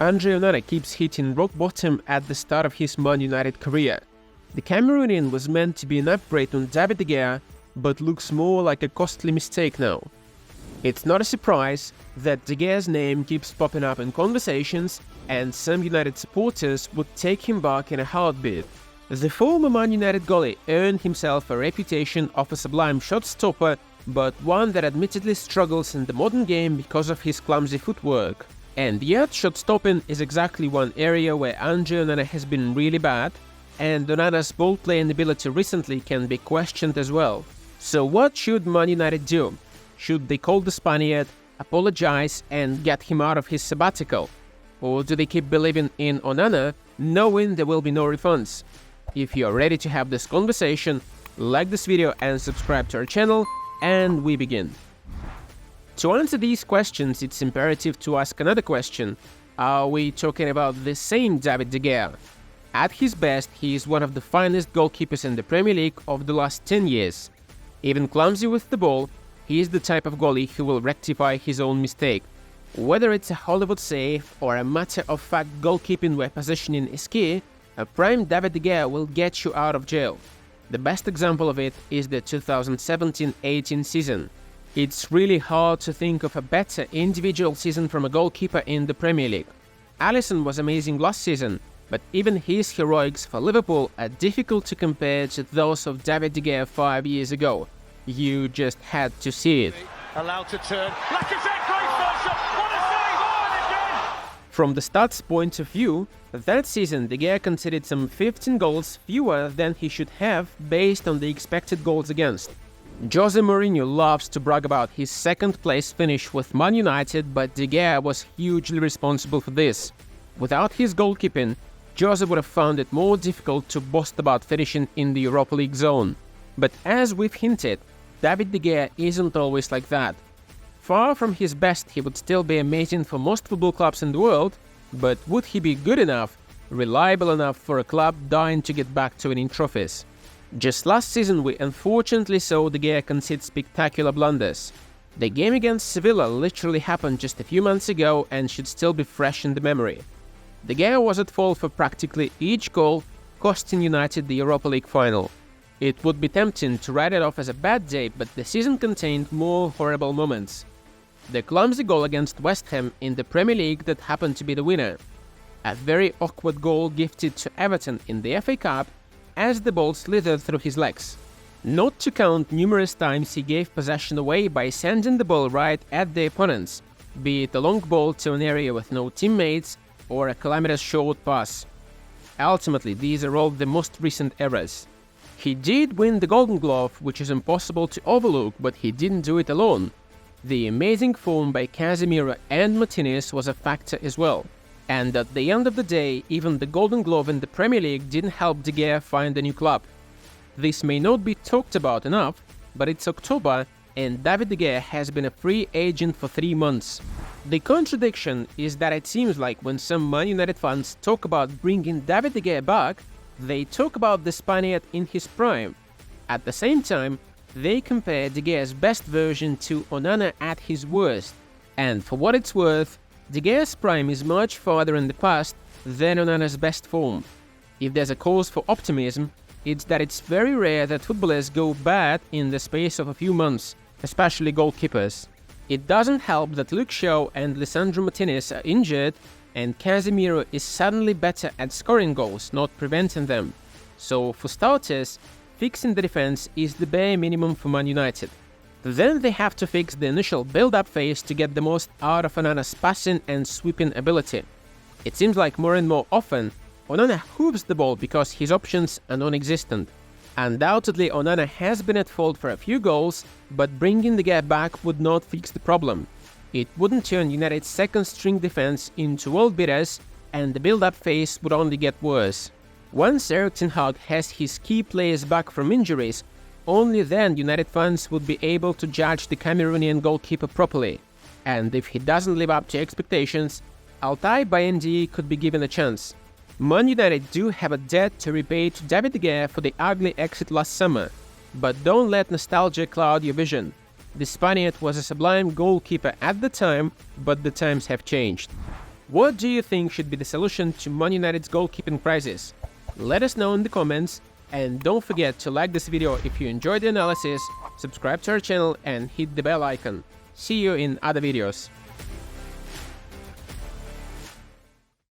Andre Onana keeps hitting rock bottom at the start of his Man United career. The Cameroonian was meant to be an upgrade on David de Gea, but looks more like a costly mistake now. It's not a surprise that De Gea's name keeps popping up in conversations, and some United supporters would take him back in a heartbeat. The former Man United goalie earned himself a reputation of a sublime shot stopper, but one that admittedly struggles in the modern game because of his clumsy footwork. And yet, shot stopping is exactly one area where Andre Onana has been really bad, and Onana's ball playing ability recently can be questioned as well. So what should Man United do? Should they call the Spaniard, apologize and get him out of his sabbatical? Or do they keep believing in Onana, knowing there will be no refunds? If you are ready to have this conversation, like this video and subscribe to our channel, and we begin. To answer these questions, it's imperative to ask another question. Are we talking about the same David de Gea? At his best, he is one of the finest goalkeepers in the Premier League of the last 10 years. Even clumsy with the ball, he is the type of goalie who will rectify his own mistake. Whether it's a Hollywood save or a matter-of-fact goalkeeping where positioning is key, a prime David de Gea will get you out of jail. The best example of it is the 2017-18 season. It's really hard to think of a better individual season from a goalkeeper in the Premier League. Alisson was amazing last season, but even his heroics for Liverpool are difficult to compare to those of David de Gea 5 years ago. You just had to see it. Allowed to turn. Lacazette, great first shot. What a save! Oh, and again! From the stats point of view, that season De Gea conceded some 15 goals fewer than he should have based on the expected goals against. Jose Mourinho loves to brag about his second-place finish with Man United, but De Gea was hugely responsible for this. Without his goalkeeping, Jose would have found it more difficult to boast about finishing in the Europa League zone. But as we've hinted, David de Gea isn't always like that. Far from his best, he would still be amazing for most football clubs in the world, but would he be good enough, reliable enough for a club dying to get back to winning trophies? Just last season we unfortunately saw De Gea concede spectacular blunders. The game against Sevilla literally happened just a few months ago and should still be fresh in the memory. De Gea was at fault for practically each goal, costing United the Europa League final. It would be tempting to write it off as a bad day, but the season contained more horrible moments. The clumsy goal against West Ham in the Premier League that happened to be the winner. A very awkward goal gifted to Everton in the FA Cup as the ball slithered through his legs. Not to count numerous times he gave possession away by sending the ball right at the opponents, be it a long ball to an area with no teammates or a calamitous short pass. Ultimately, these are all the most recent errors. He did win the Golden Glove, which is impossible to overlook, but he didn't do it alone. The amazing form by Casemiro and Martinez was a factor as well. And at the end of the day, even the Golden Glove in the Premier League didn't help De Gea find a new club. This may not be talked about enough, but it's October and David de Gea has been a free agent for 3 months. The contradiction is that it seems like when some Man United fans talk about bringing David de Gea back, they talk about the Spaniard in his prime. At the same time, they compare De Gea's best version to Onana at his worst. And for what it's worth, De Gea's prime is much farther in the past than Onana's best form. If there's a cause for optimism, it's that it's very rare that footballers go bad in the space of a few months, especially goalkeepers. It doesn't help that Luke Shaw and Lisandro Martinez are injured, and Casemiro is suddenly better at scoring goals, not preventing them. So, for starters, fixing the defense is the bare minimum for Man United. Then they have to fix the initial build-up phase to get the most out of Onana's passing and sweeping ability. It seems like more and more often, Onana hoops the ball because his options are non-existent. Undoubtedly, Onana has been at fault for a few goals, but bringing the gap back would not fix the problem. It wouldn't turn United's second-string defense into world beaters, and the build-up phase would only get worse. Once Erik Ten Hag has his key players back from injuries, only then United fans would be able to judge the Cameroonian goalkeeper properly. And if he doesn't live up to expectations, Altay Bayndi could be given a chance. Man United do have a debt to repay to David de Gea for the ugly exit last summer, but don't let nostalgia cloud your vision. The Spaniard was a sublime goalkeeper at the time, but the times have changed. What do you think should be the solution to Man United's goalkeeping crisis? Let us know in the comments, and don't forget to like this video if you enjoyed the analysis, subscribe to our channel and hit the bell icon. See you in other videos.